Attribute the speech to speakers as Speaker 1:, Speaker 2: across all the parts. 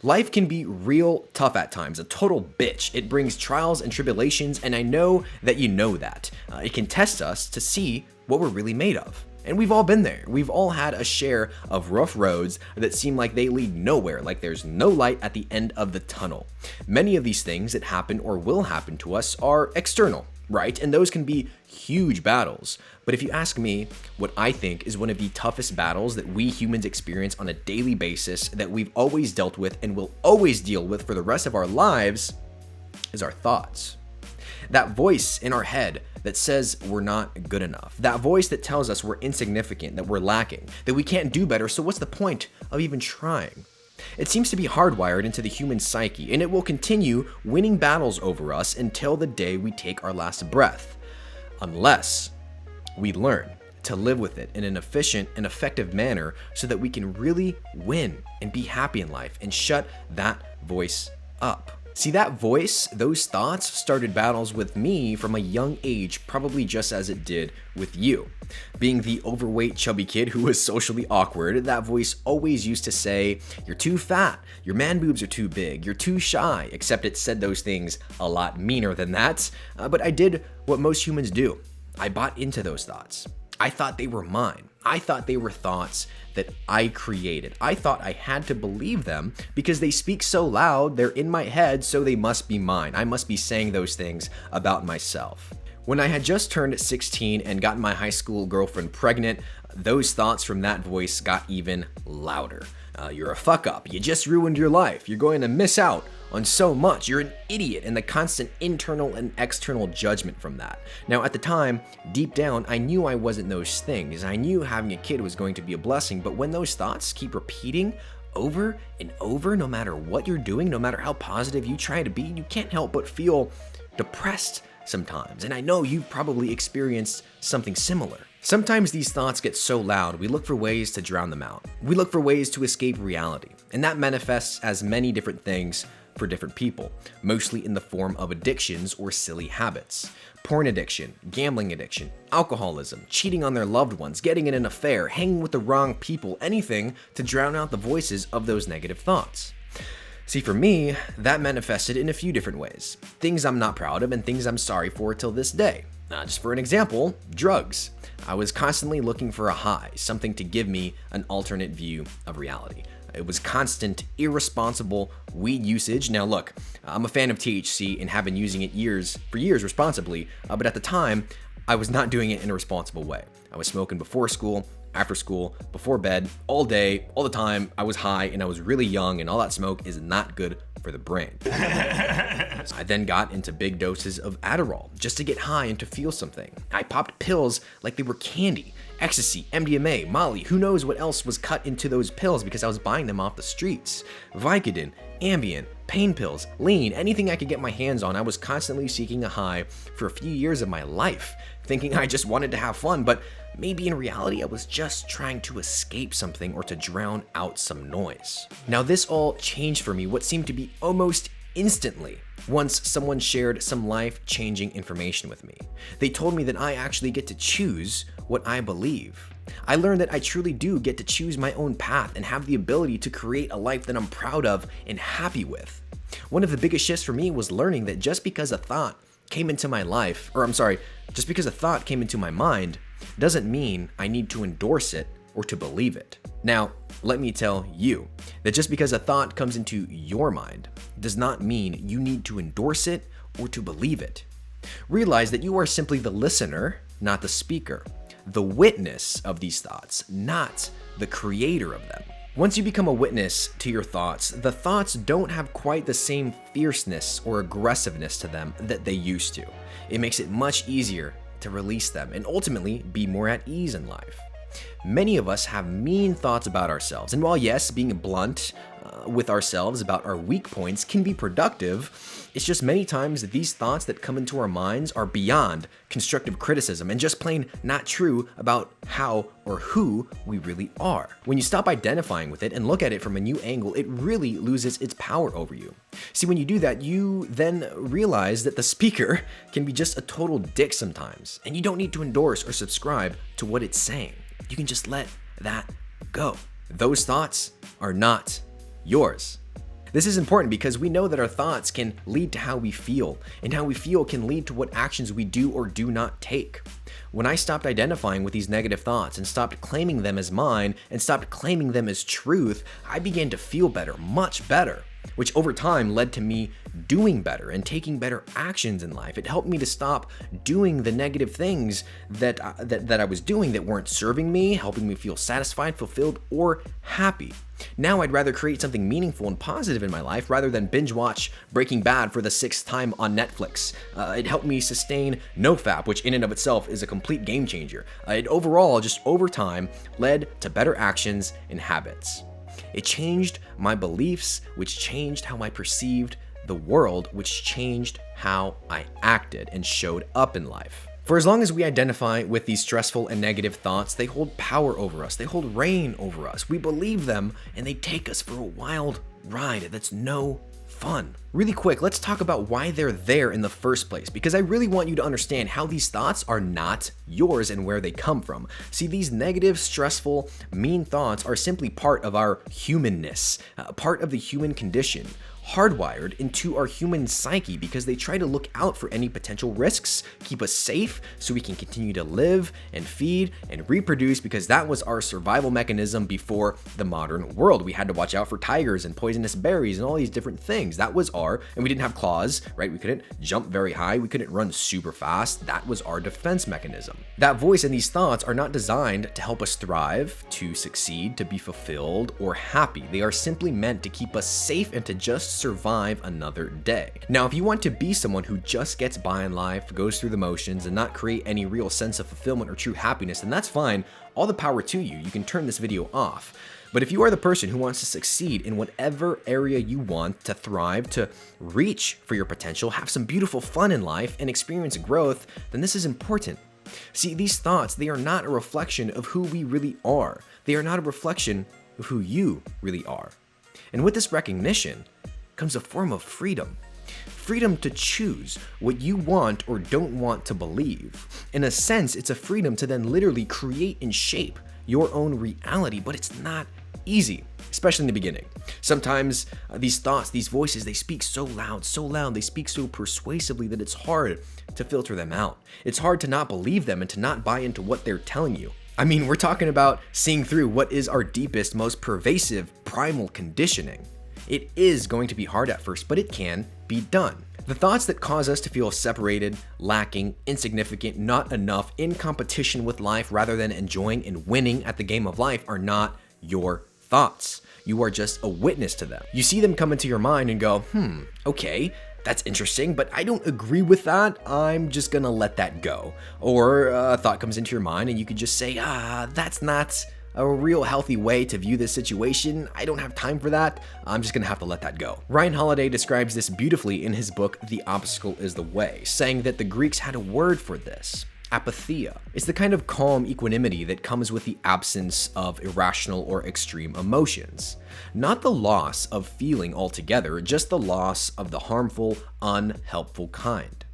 Speaker 1: Life can be real tough at times, a total bitch. It brings trials and tribulations, and I know that you know that. It can test us to see what we're really made of. And we've all been there. We've all had a share of rough roads that seem like they lead nowhere, like there's no light at the end of the tunnel. Many of these things that happen or will happen to us are external, right? And those can be huge battles. But if you ask me, what I think is one of the toughest battles that we humans experience on a daily basis, that we've always dealt with and will always deal with for the rest of our lives, is our thoughts. That voice in our head that says we're not good enough. That voice that tells us we're insignificant, that we're lacking, that we can't do better, so what's the point of even trying? It seems to be hardwired into the human psyche, and it will continue winning battles over us until the day we take our last breath. Unless we learn to live with it in an efficient and effective manner so that we can really win and be happy in life and shut that voice up. See, that voice, those thoughts started battles with me from a young age, probably just as it did with you. Being the overweight, chubby kid who was socially awkward, that voice always used to say, "You're too fat, your man boobs are too big, you're too shy," except it said those things a lot meaner than that. But I did what most humans do. I bought into those thoughts. I thought they were mine. I thought they were thoughts that I created. I thought I had to believe them because they speak so loud, they're in my head, so they must be mine. I must be saying those things about myself. When I had just turned 16 and gotten my high school girlfriend pregnant, those thoughts from that voice got even louder. You're a fuck up. You just ruined your life. You're going to miss out on so much. You're an idiot, and the constant internal and external judgment from that. Now, at the time, deep down, I knew I wasn't those things. I knew having a kid was going to be a blessing, but when those thoughts keep repeating over and over, no matter what you're doing, no matter how positive you try to be, you can't help but feel depressed sometimes. And I know you've probably experienced something similar. Sometimes these thoughts get so loud, we look for ways to drown them out. We look for ways to escape reality, and that manifests as many different things for different people, mostly in the form of addictions or silly habits. Porn addiction, gambling addiction, alcoholism, cheating on their loved ones, getting in an affair, hanging with the wrong people, anything to drown out the voices of those negative thoughts. See, for me, that manifested in a few different ways. Things I'm not proud of and things I'm sorry for till this day. Just for an example, drugs. I was constantly looking for a high, something to give me an alternate view of reality. It was constant, irresponsible weed usage. Now look, I'm a fan of THC and have been using it for years responsibly, but at the time, I was not doing it in a responsible way. I was smoking before school, after school, before bed, all day, all the time. I was high and I was really young, and all that smoke is not good for the brain. I then got into big doses of Adderall just to get high and to feel something. I popped pills like they were candy. Ecstasy, MDMA, Molly, who knows what else was cut into those pills because I was buying them off the streets. Vicodin, Ambien, pain pills, lean, anything I could get my hands on. I was constantly seeking a high for a few years of my life, thinking I just wanted to have fun, but maybe in reality I was just trying to escape something or to drown out some noise. Now this all changed for me what seemed to be almost instantly once someone shared some life-changing information with me. They told me that I actually get to choose what I believe. I learned that I truly do get to choose my own path and have the ability to create a life that I'm proud of and happy with. One of the biggest shifts for me was learning that just because a thought came into my mind doesn't mean I need to endorse it or to believe it. Now, let me tell you that just because a thought comes into your mind does not mean you need to endorse it or to believe it. Realize that you are simply the listener, not the speaker, the witness of these thoughts, not the creator of them. Once you become a witness to your thoughts, the thoughts don't have quite the same fierceness or aggressiveness to them that they used to. It makes it much easier to release them and ultimately be more at ease in life. Many of us have mean thoughts about ourselves, and while yes, being blunt with ourselves about our weak points can be productive, it's just many times that these thoughts that come into our minds are beyond constructive criticism and just plain not true about how or who we really are. When you stop identifying with it and look at it from a new angle, it really loses its power over you. See, when you do that, you then realize that the speaker can be just a total dick sometimes, and you don't need to endorse or subscribe to what it's saying. You can just let that go. Those thoughts are not yours. This is important because we know that our thoughts can lead to how we feel, and how we feel can lead to what actions we do or do not take. When I stopped identifying with these negative thoughts and stopped claiming them as mine and stopped claiming them as truth, I began to feel better, much better, which over time led to me doing better and taking better actions in life. It helped me to stop doing the negative things that I was doing that weren't serving me, helping me feel satisfied, fulfilled, or happy. Now I'd rather create something meaningful and positive in my life rather than binge watch Breaking Bad for the 6th time on Netflix. It helped me sustain NoFap, which in and of itself is a complete game changer. It overall, just over time, led to better actions and habits. It changed my beliefs, which changed how I perceived the world, which changed how I acted and showed up in life. For as long as we identify with these stressful and negative thoughts, they hold power over us, they hold reign over us. We believe them, and they take us for a wild ride that's no fun. Really quick, let's talk about why they're there in the first place, because I really want you to understand how these thoughts are not yours and where they come from. See, these negative, stressful, mean thoughts are simply part of our humanness, part of the human condition, hardwired into our human psyche because they try to look out for any potential risks, keep us safe so we can continue to live and feed and reproduce, because that was our survival mechanism before the modern world. We had to watch out for tigers and poisonous berries and all these different things. That was and we didn't have claws, right? We couldn't jump very high. We couldn't run super fast. That was our defense mechanism. That voice and these thoughts are not designed to help us thrive, to succeed, to be fulfilled, or happy. They are simply meant to keep us safe and to just survive another day. Now, if you want to be someone who just gets by in life, goes through the motions, and not create any real sense of fulfillment or true happiness, then that's fine. All the power to you. You can turn this video off. But if you are the person who wants to succeed in whatever area you want, to thrive, to reach for your potential, have some beautiful fun in life, and experience growth, then this is important. See, these thoughts, they are not a reflection of who we really are. They are not a reflection of who you really are. And with this recognition comes a form of freedom. Freedom to choose what you want or don't want to believe. In a sense, it's a freedom to then literally create and shape your own reality, but it's not easy, especially in the beginning. Sometimes these thoughts, these voices, they speak so loud, they speak so persuasively that it's hard to filter them out. It's hard to not believe them and to not buy into what they're telling you. I mean, we're talking about seeing through what is our deepest, most pervasive, primal conditioning. It is going to be hard at first, but it can be done. The thoughts that cause us to feel separated, lacking, insignificant, not enough, in competition with life rather than enjoying and winning at the game of life are not your thoughts. You are just a witness to them. You see them come into your mind and go, okay, that's interesting, but I don't agree with that. I'm just gonna let that go. Or a thought comes into your mind and you could just say, that's not a real healthy way to view this situation. I don't have time for that. I'm just gonna have to let that go. Ryan Holiday describes this beautifully in his book, The Obstacle is the Way, saying that the Greeks had a word for this. Apatheia. It's the kind of calm equanimity that comes with the absence of irrational or extreme emotions. Not the loss of feeling altogether, just the loss of the harmful, unhelpful kind.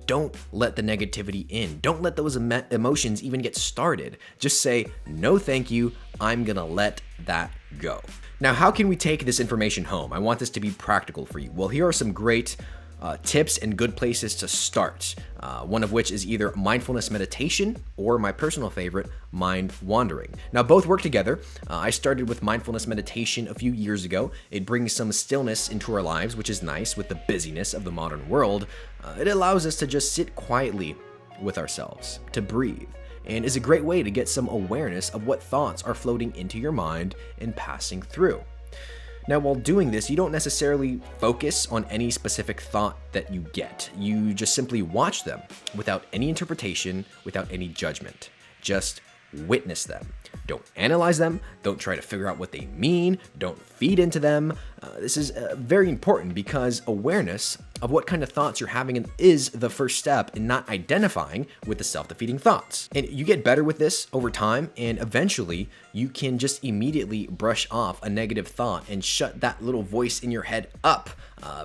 Speaker 1: Don't let the negativity in. Don't let those emotions even get started. Just say, no thank you, I'm gonna let that go. Now, how can we take this information home? I want this to be practical for you. Well, here are some great tips and good places to start. One of which is either mindfulness meditation or my personal favorite, mind wandering. Now, both work together. I started with mindfulness meditation a few years ago. It brings some stillness into our lives, which is nice with the busyness of the modern world. It allows us to just sit quietly with ourselves, to breathe, and is a great way to get some awareness of what thoughts are floating into your mind and passing through. Now, while doing this, you don't necessarily focus on any specific thought that you get. You just simply watch them without any interpretation, without any judgment. Just witness them. Don't analyze them. Don't try to figure out what they mean. Don't feed into them. This is very important because awareness of what kind of thoughts you're having is the first step in not identifying with the self-defeating thoughts. And you get better with this over time, and eventually you can just immediately brush off a negative thought and shut that little voice in your head up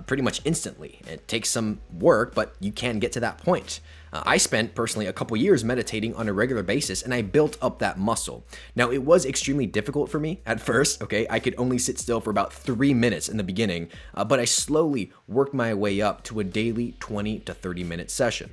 Speaker 1: pretty much instantly. It takes some work, but you can get to that point. I spent personally a couple years meditating on a regular basis, and I built up that muscle. Now, it was extremely difficult for me at first, okay? I could only sit still for about 3 minutes minutes in the beginning, but I slowly worked my way up to a daily 20 to 30 minute session.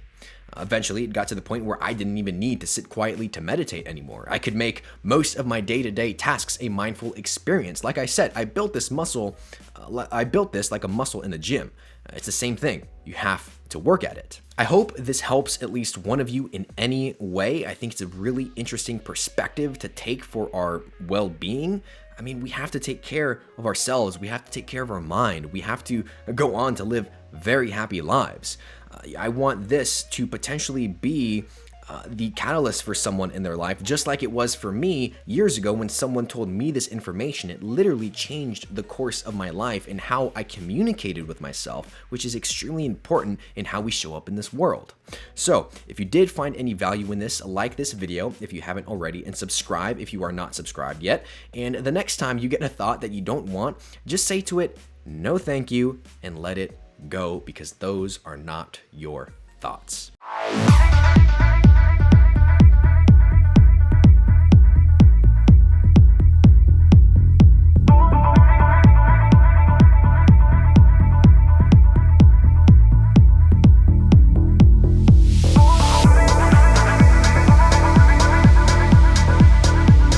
Speaker 1: Eventually, it got to the point where I didn't even need to sit quietly to meditate anymore. I could make most of my day-to-day tasks a mindful experience. Like I said, I built this like a muscle in the gym. It's the same thing. You have to work at it. I hope this helps at least one of you in any way. I think it's a really interesting perspective to take for our well-being. I mean, we have to take care of ourselves. We have to take care of our mind. We have to go on to live very happy lives. I want this to potentially be the catalyst for someone in their life, just like it was for me years ago when someone told me this information. It literally changed the course of my life and how I communicated with myself, which is extremely important in how we show up in this world. So if you did find any value in this, like this video if you haven't already, and subscribe if you are not subscribed yet. And the next time you get a thought that you don't want, just say to it, no thank you, and let it go, because those are not your thoughts.